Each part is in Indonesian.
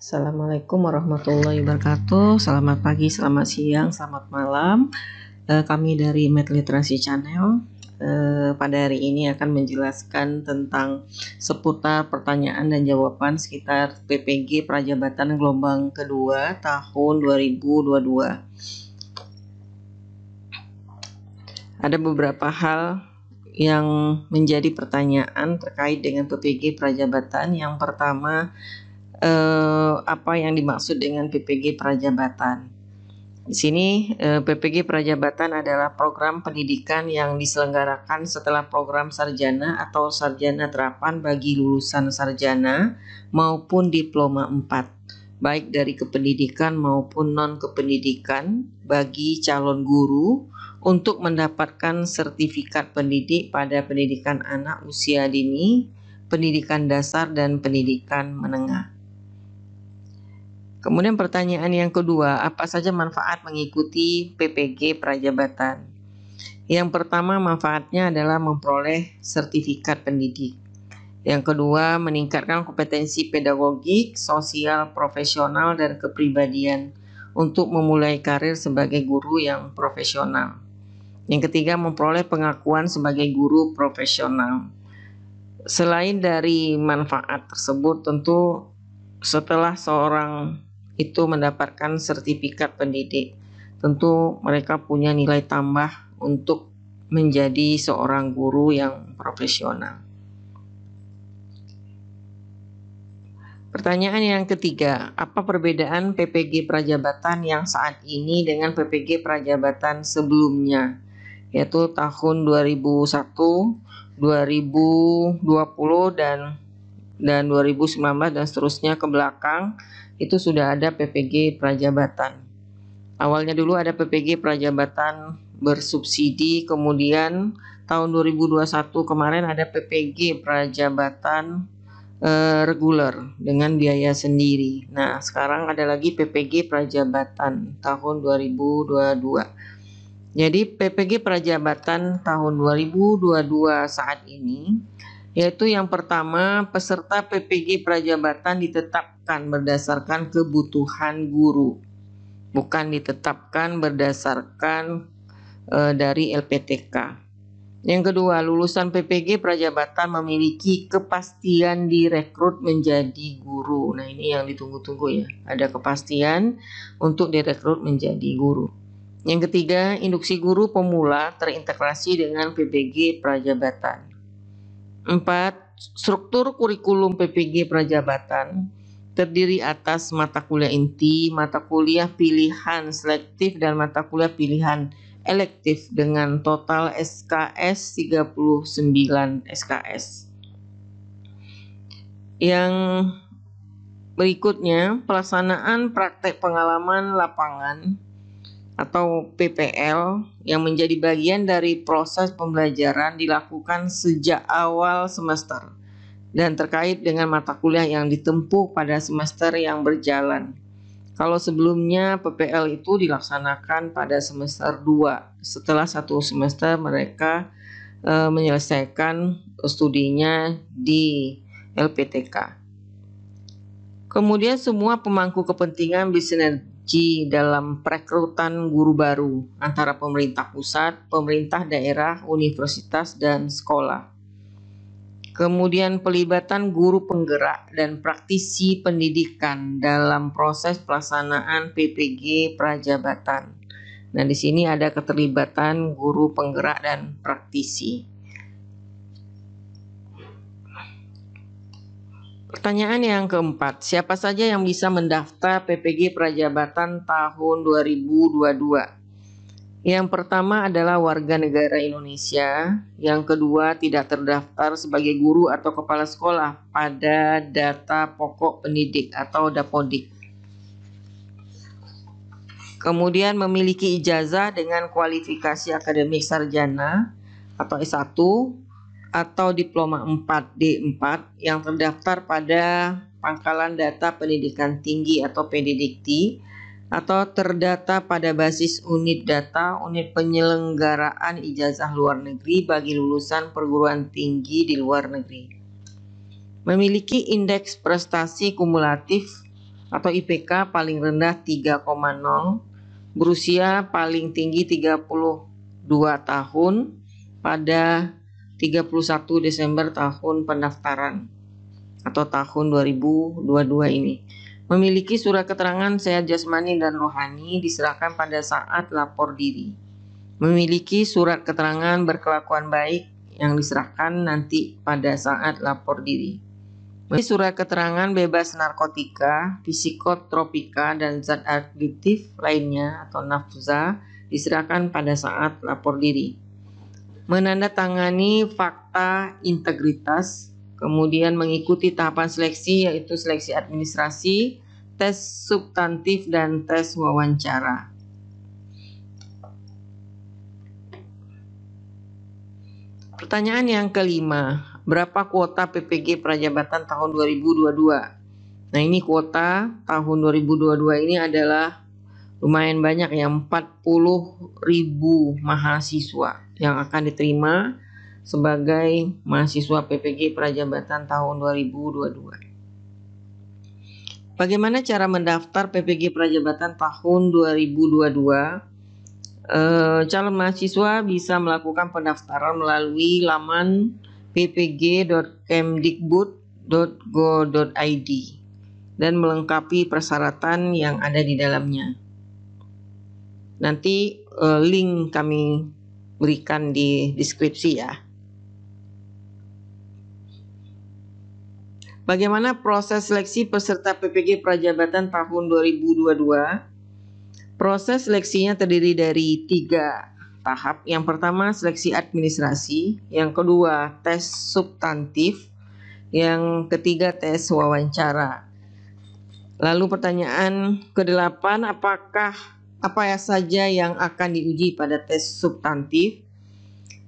Assalamualaikum warahmatullahi wabarakatuh. Selamat pagi, selamat siang, selamat malam. Kami dari Math Literasi Channel pada hari ini akan menjelaskan tentang seputar pertanyaan dan jawaban sekitar PPG Prajabatan gelombang kedua tahun 2022. Ada beberapa hal yang menjadi pertanyaan terkait dengan PPG Prajabatan. Yang pertama, apa yang dimaksud dengan PPG Prajabatan? Di sini PPG Prajabatan adalah program pendidikan yang diselenggarakan setelah program sarjana atau sarjana terapan bagi lulusan sarjana maupun diploma 4, baik dari kependidikan maupun non-kependidikan bagi calon guru untuk mendapatkan sertifikat pendidik pada pendidikan anak usia dini, pendidikan dasar, dan pendidikan menengah. Kemudian pertanyaan yang kedua, apa saja manfaat mengikuti PPG Prajabatan? Yang pertama, manfaatnya adalah memperoleh sertifikat pendidik. Yang kedua, meningkatkan kompetensi pedagogik, sosial, profesional, dan kepribadian untuk memulai karir sebagai guru yang profesional. Yang ketiga, memperoleh pengakuan sebagai guru profesional. Selain dari manfaat tersebut, tentu setelah seorang itu mendapatkan sertifikat pendidik, tentu mereka punya nilai tambah untuk menjadi seorang guru yang profesional. Pertanyaan yang ketiga, apa perbedaan PPG Prajabatan yang saat ini dengan PPG Prajabatan sebelumnya, yaitu tahun 2001, 2020 dan 2019 dan seterusnya ke belakang itu sudah ada PPG Prajabatan. Awalnya dulu ada PPG Prajabatan bersubsidi, kemudian tahun 2021 kemarin ada PPG Prajabatan reguler dengan biaya sendiri. Nah, sekarang ada lagi PPG Prajabatan tahun 2022. Jadi PPG Prajabatan tahun 2022 saat ini, yaitu yang pertama, peserta PPG Prajabatan ditetapkan berdasarkan kebutuhan guru, bukan ditetapkan berdasarkan dari LPTK. Yang kedua, lulusan PPG Prajabatan memiliki kepastian direkrut menjadi guru. Nah, ini yang ditunggu-tunggu ya, ada kepastian untuk direkrut menjadi guru. Yang ketiga, induksi guru pemula terintegrasi dengan PPG Prajabatan. 4. Struktur kurikulum PPG Prajabatan terdiri atas mata kuliah inti, mata kuliah pilihan selektif, dan mata kuliah pilihan elektif dengan total SKS 39 SKS. Yang berikutnya, pelaksanaan praktek pengalaman lapangan atau PPL yang menjadi bagian dari proses pembelajaran dilakukan sejak awal semester dan terkait dengan mata kuliah yang ditempuh pada semester yang berjalan. Kalau sebelumnya PPL itu dilaksanakan pada semester 2, setelah satu semester mereka menyelesaikan studinya di LPTK. Kemudian semua pemangku kepentingan bersinergi dalam perekrutan guru baru antara pemerintah pusat, pemerintah daerah, universitas, dan sekolah. Kemudian pelibatan guru penggerak dan praktisi pendidikan dalam proses pelaksanaan PPG Prajabatan. Nah, di sini ada keterlibatan guru penggerak dan praktisi. Pertanyaan yang keempat, siapa saja yang bisa mendaftar PPG Prajabatan tahun 2022? Yang pertama adalah warga negara Indonesia. Yang kedua, tidak terdaftar sebagai guru atau kepala sekolah pada data pokok pendidik atau Dapodik. Kemudian memiliki ijazah dengan kualifikasi akademik sarjana atau S1 atau diploma 4D4 yang terdaftar pada Pangkalan Data Pendidikan Tinggi atau PDDikti, atau terdata pada basis unit data unit penyelenggaraan ijazah luar negeri bagi lulusan perguruan tinggi di luar negeri. Memiliki indeks prestasi kumulatif atau IPK paling rendah 3,0, berusia paling tinggi 32 tahun pada 31 Desember tahun pendaftaran atau tahun 2022 ini. Memiliki surat keterangan sehat jasmani dan rohani diserahkan pada saat lapor diri. Memiliki surat keterangan berkelakuan baik yang diserahkan nanti pada saat lapor diri. Memiliki surat keterangan bebas narkotika, psikotropika, dan zat adiktif lainnya atau nafza diserahkan pada saat lapor diri. Menandatangani fakta integritas, kemudian mengikuti tahapan seleksi yaitu seleksi administrasi, tes substantif, dan tes wawancara. Pertanyaan yang kelima, berapa kuota PPG Prajabatan tahun 2022? Nah, ini kuota tahun 2022 ini adalah lumayan banyak ya, 40.000 mahasiswa yang akan diterima sebagai mahasiswa PPG Prajabatan tahun 2022. Bagaimana cara mendaftar PPG Prajabatan tahun 2022? Calon mahasiswa bisa melakukan pendaftaran melalui laman ppg.kemdikbud.go.id dan melengkapi persyaratan yang ada di dalamnya. Nanti link kami berikan di deskripsi ya. Bagaimana proses seleksi peserta PPG Prajabatan tahun 2022? Proses seleksinya terdiri dari 3 tahap. Yang pertama seleksi administrasi, yang kedua tes substantif, yang ketiga tes wawancara. Lalu pertanyaan ke-8, apa saja yang akan diuji pada tes substantif?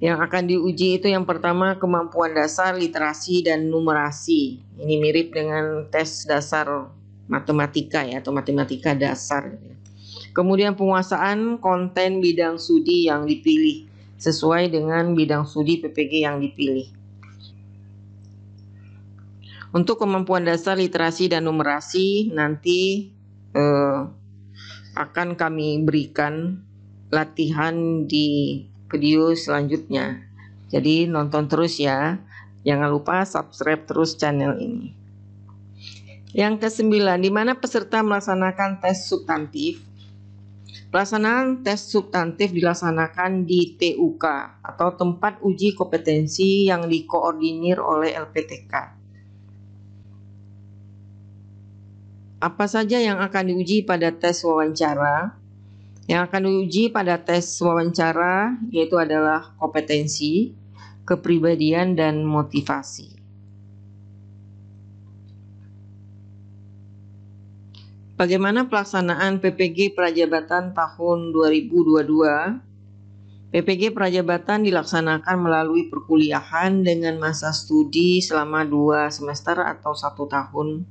Yang akan diuji itu yang pertama kemampuan dasar literasi dan numerasi. Ini mirip dengan tes dasar matematika ya, atau matematika dasar. Kemudian penguasaan konten bidang studi yang dipilih sesuai dengan bidang studi PPG yang dipilih. Untuk kemampuan dasar literasi dan numerasi nanti akan kami berikan latihan di video selanjutnya. Jadi nonton terus ya. Jangan lupa subscribe terus channel ini. Yang ke-9, di mana peserta melaksanakan tes substantif? Pelaksanaan tes substantif dilaksanakan di TUK atau tempat uji kompetensi yang dikoordinir oleh LPTK. Apa saja yang akan diuji pada tes wawancara? Yang akan diuji pada tes wawancara yaitu adalah kompetensi, kepribadian, dan motivasi. Bagaimana pelaksanaan PPG Prajabatan tahun 2022? PPG Prajabatan dilaksanakan melalui perkuliahan dengan masa studi selama 2 semester atau 1 tahun.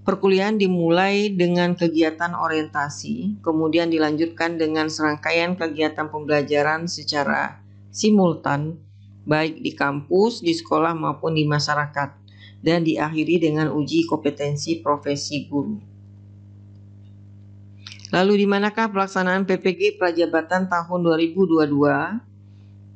Perkuliahan dimulai dengan kegiatan orientasi, kemudian dilanjutkan dengan serangkaian kegiatan pembelajaran secara simultan, baik di kampus, di sekolah maupun di masyarakat, dan diakhiri dengan uji kompetensi profesi guru. Lalu di manakah pelaksanaan PPG Prajabatan tahun 2022?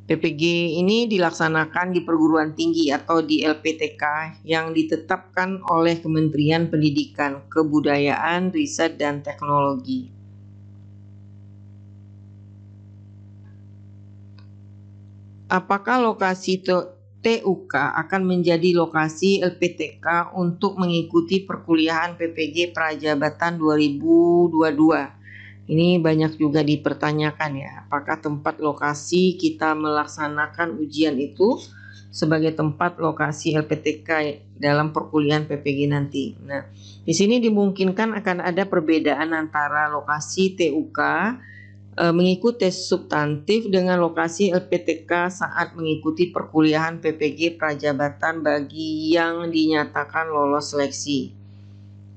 PPG ini dilaksanakan di perguruan tinggi atau di LPTK yang ditetapkan oleh Kementerian Pendidikan, Kebudayaan, Riset, dan Teknologi. Apakah lokasi TUK akan menjadi lokasi LPTK untuk mengikuti perkuliahan PPG Prajabatan 2022? Ini banyak juga dipertanyakan ya, apakah tempat lokasi kita melaksanakan ujian itu sebagai tempat lokasi LPTK dalam perkuliahan PPG nanti. Nah, di sini dimungkinkan akan ada perbedaan antara lokasi TUK mengikuti tes substantif dengan lokasi LPTK saat mengikuti perkuliahan PPG Prajabatan bagi yang dinyatakan lolos seleksi.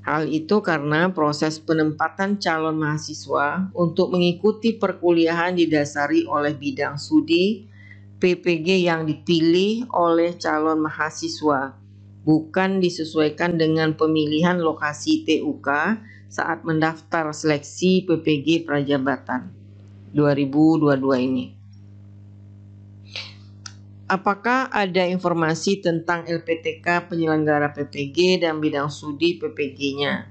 Hal itu karena proses penempatan calon mahasiswa untuk mengikuti perkuliahan didasari oleh bidang studi PPG yang dipilih oleh calon mahasiswa, bukan disesuaikan dengan pemilihan lokasi TUK saat mendaftar seleksi PPG Prajabatan 2022 ini. Apakah ada informasi tentang LPTK penyelenggara PPG dan bidang studi PPG-nya?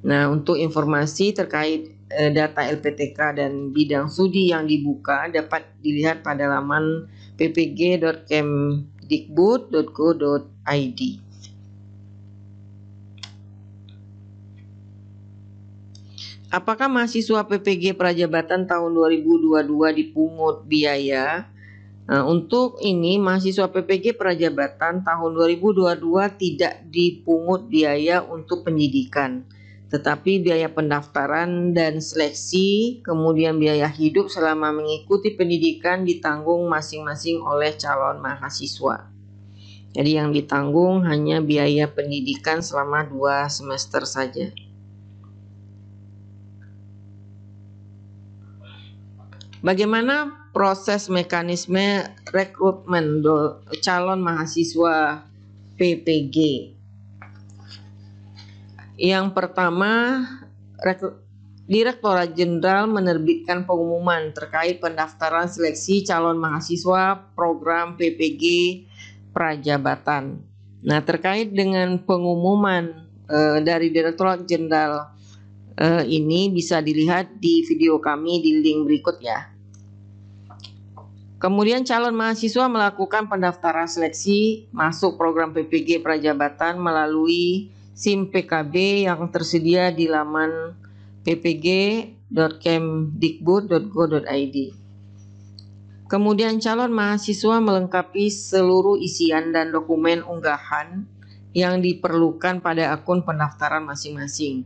Nah, untuk informasi terkait data LPTK dan bidang studi yang dibuka dapat dilihat pada laman ppg.kemdikbud.go.id. Apakah mahasiswa PPG Prajabatan tahun 2022 dipungut biaya? Nah, untuk ini mahasiswa PPG Prajabatan tahun 2022 tidak dipungut biaya untuk pendidikan, tetapi biaya pendaftaran dan seleksi, kemudian biaya hidup selama mengikuti pendidikan ditanggung masing-masing oleh calon mahasiswa. Jadi yang ditanggung hanya biaya pendidikan selama 2 semester saja. Bagaimana proses mekanisme rekrutmen calon mahasiswa PPG? Yang pertama, Direktorat Jenderal menerbitkan pengumuman terkait pendaftaran seleksi calon mahasiswa program PPG Prajabatan. Nah, terkait dengan pengumuman dari Direktorat Jenderal ini bisa dilihat di video kami di link berikut ya. Kemudian calon mahasiswa melakukan pendaftaran seleksi masuk program PPG Prajabatan melalui SIM PKB yang tersedia di laman ppg.kemdikbud.go.id. Kemudian calon mahasiswa melengkapi seluruh isian dan dokumen unggahan yang diperlukan pada akun pendaftaran masing-masing.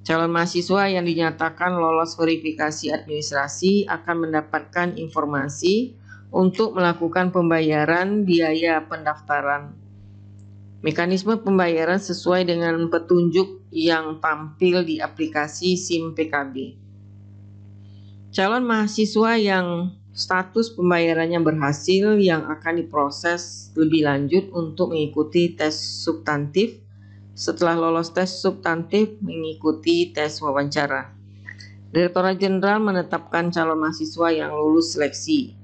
Calon mahasiswa yang dinyatakan lolos verifikasi administrasi akan mendapatkan informasi untuk melakukan pembayaran biaya pendaftaran. Mekanisme pembayaran sesuai dengan petunjuk yang tampil di aplikasi SIM PKB. Calon mahasiswa yang status pembayarannya berhasil yang akan diproses lebih lanjut untuk mengikuti tes substantif. Setelah lolos tes substantif, mengikuti tes wawancara. Direktorat Jenderal menetapkan calon mahasiswa yang lulus seleksi.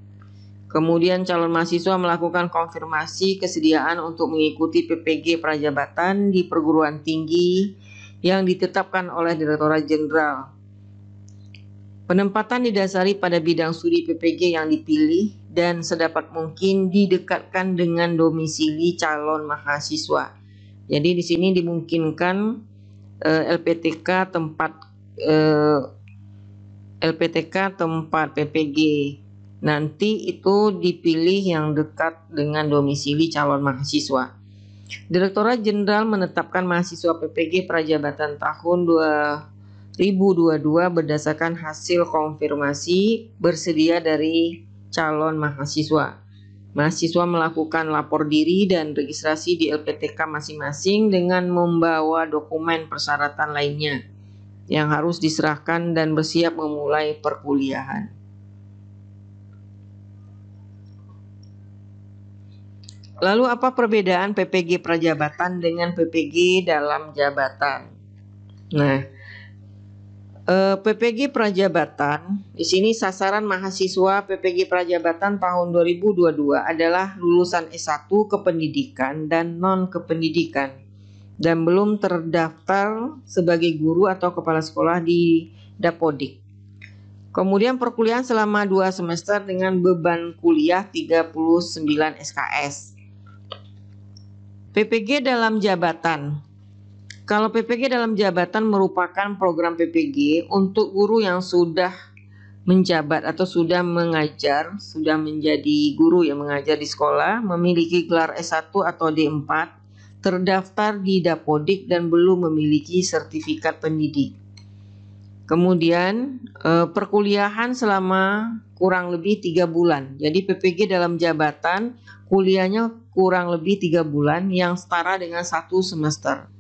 Kemudian calon mahasiswa melakukan konfirmasi kesediaan untuk mengikuti PPG Prajabatan di perguruan tinggi yang ditetapkan oleh Direktorat Jenderal. Penempatan didasari pada bidang studi PPG yang dipilih dan sedapat mungkin didekatkan dengan domisili calon mahasiswa. Jadi di sini dimungkinkan LPTK tempat PPG nanti itu dipilih yang dekat dengan domisili calon mahasiswa. Direktorat Jenderal menetapkan mahasiswa PPG Prajabatan tahun 2022 berdasarkan hasil konfirmasi bersedia dari calon mahasiswa. Mahasiswa melakukan lapor diri dan registrasi di LPTK masing-masing dengan membawa dokumen persyaratan lainnya yang harus diserahkan dan bersiap memulai perkuliahan. Lalu apa perbedaan PPG Prajabatan dengan PPG dalam jabatan? Nah, PPG Prajabatan, di sini sasaran mahasiswa PPG Prajabatan tahun 2022 adalah lulusan S1 kependidikan dan non-kependidikan dan belum terdaftar sebagai guru atau kepala sekolah di Dapodik. Kemudian perkuliahan selama 2 semester dengan beban kuliah 39 SKS. PPG dalam jabatan. Kalau PPG dalam jabatan merupakan program PPG untuk guru yang sudah menjabat atau sudah mengajar, sudah menjadi guru yang mengajar di sekolah, memiliki gelar S1 atau D4, terdaftar di Dapodik dan belum memiliki sertifikat pendidik. Kemudian perkuliahan selama kurang lebih 3 bulan. Jadi PPG dalam jabatan kuliahnya kurang lebih 3 bulan yang setara dengan 1 semester.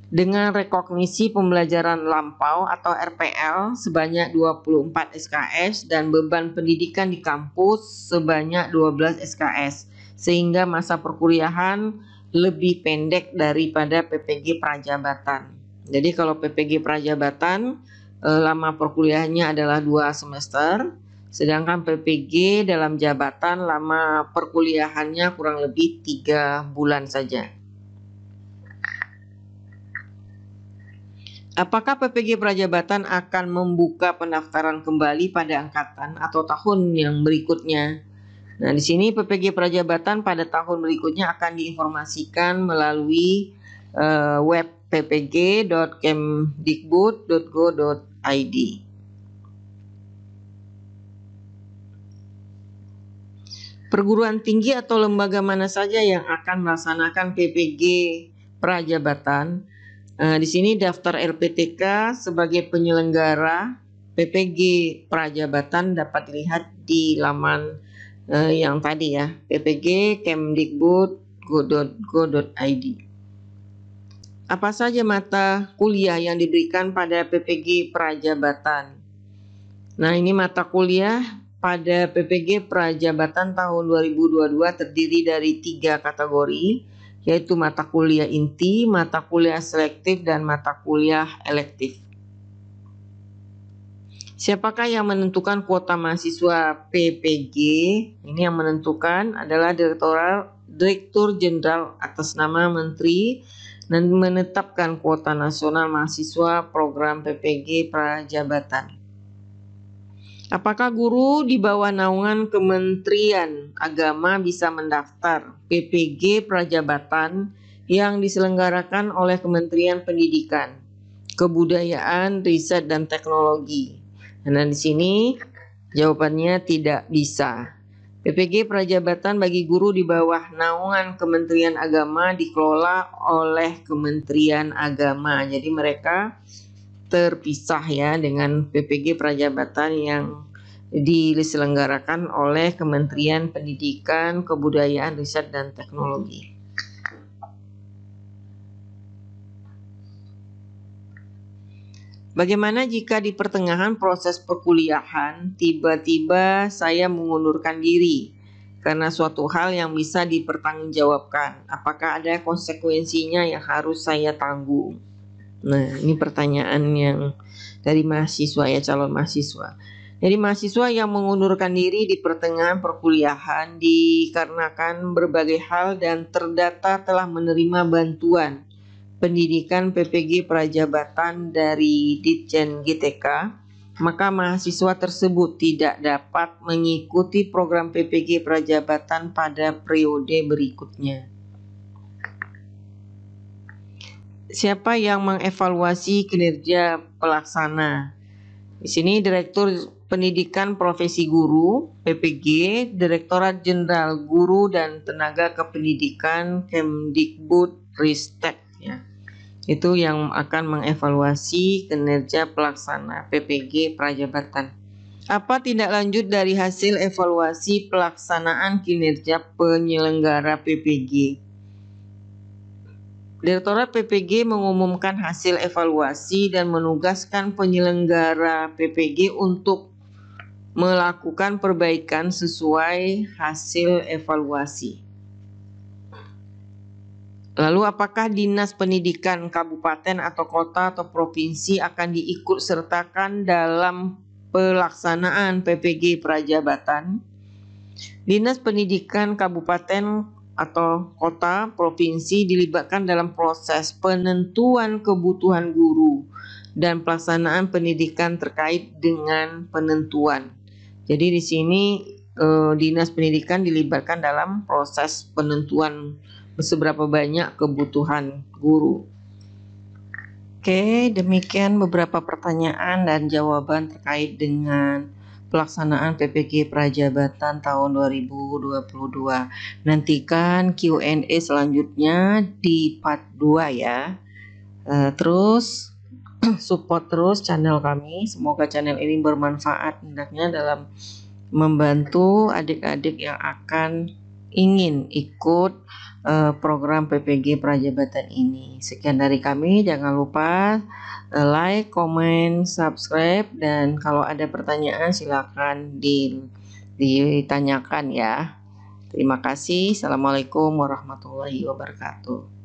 Dengan rekognisi pembelajaran lampau atau RPL sebanyak 24 SKS dan beban pendidikan di kampus sebanyak 12 SKS, sehingga masa perkuliahan lebih pendek daripada PPG Prajabatan. Jadi kalau PPG Prajabatan lama perkuliahannya adalah 2 semester, sedangkan PPG dalam jabatan lama perkuliahannya kurang lebih 3 bulan saja. Apakah PPG Prajabatan akan membuka pendaftaran kembali pada angkatan atau tahun yang berikutnya? Nah, di sini PPG Prajabatan pada tahun berikutnya akan diinformasikan melalui web ppg.kemdikbud.go.id. Perguruan tinggi atau lembaga mana saja yang akan melaksanakan PPG Prajabatan? Di sini daftar LPTK sebagai penyelenggara PPG Prajabatan dapat dilihat di laman yang tadi ya, ppg.kemdikbud.go.id. Apa saja mata kuliah yang diberikan pada PPG Prajabatan? Nah, ini mata kuliah pada PPG Prajabatan tahun 2022 terdiri dari 3 kategori, yaitu mata kuliah inti, mata kuliah selektif, dan mata kuliah elektif. Siapakah yang menentukan kuota mahasiswa PPG? Ini yang menentukan adalah Direktur Jenderal atas nama Menteri dan menetapkan kuota nasional mahasiswa program PPG Prajabatan. Apakah guru di bawah naungan Kementerian Agama bisa mendaftar PPG Prajabatan yang diselenggarakan oleh Kementerian Pendidikan, Kebudayaan, Riset, dan Teknologi? Nah, di sini jawabannya tidak bisa. PPG Prajabatan bagi guru di bawah naungan Kementerian Agama dikelola oleh Kementerian Agama. Jadi mereka terpisah ya dengan PPG Prajabatan yang diselenggarakan oleh Kementerian Pendidikan, Kebudayaan, Riset, dan Teknologi. Bagaimana jika di pertengahan proses perkuliahan tiba-tiba saya mengundurkan diri karena suatu hal yang bisa dipertanggungjawabkan? Apakah ada konsekuensinya yang harus saya tanggung? Nah, ini pertanyaan yang dari mahasiswa ya, calon mahasiswa. Jadi mahasiswa yang mengundurkan diri di pertengahan perkuliahan dikarenakan berbagai hal dan terdata telah menerima bantuan pendidikan PPG Prajabatan dari Ditjen GTK, maka mahasiswa tersebut tidak dapat mengikuti program PPG Prajabatan pada periode berikutnya. Siapa yang mengevaluasi kinerja pelaksana? Di sini Direktur Pendidikan Profesi Guru PPG, Direktorat Jenderal Guru dan Tenaga Kependidikan Kemdikbud-Ristek ya. Itu yang akan mengevaluasi kinerja pelaksana PPG Prajabatan. Apa tindak lanjut dari hasil evaluasi pelaksanaan kinerja penyelenggara PPG? Direktorat PPG mengumumkan hasil evaluasi dan menugaskan penyelenggara PPG untuk melakukan perbaikan sesuai hasil evaluasi. Lalu apakah Dinas Pendidikan Kabupaten atau Kota atau Provinsi akan diikut sertakan dalam pelaksanaan PPG Prajabatan? Dinas Pendidikan Kabupaten atau kota, provinsi dilibatkan dalam proses penentuan kebutuhan guru dan pelaksanaan pendidikan terkait dengan penentuan. Jadi di sini Dinas Pendidikan dilibatkan dalam proses penentuan seberapa banyak kebutuhan guru. Oke, demikian beberapa pertanyaan dan jawaban terkait dengan pelaksanaan PPG Prajabatan tahun 2022. Nantikan Q&A selanjutnya di part 2 ya. Terus support terus channel kami. Semoga channel ini bermanfaat hendaknya dalam membantu adik-adik yang akan ingin ikut program PPG Prajabatan ini. Sekian dari kami, jangan lupa like, comment, subscribe, dan kalau ada pertanyaan silakan ditanyakan ya. Terima kasih. Assalamualaikum warahmatullahi wabarakatuh.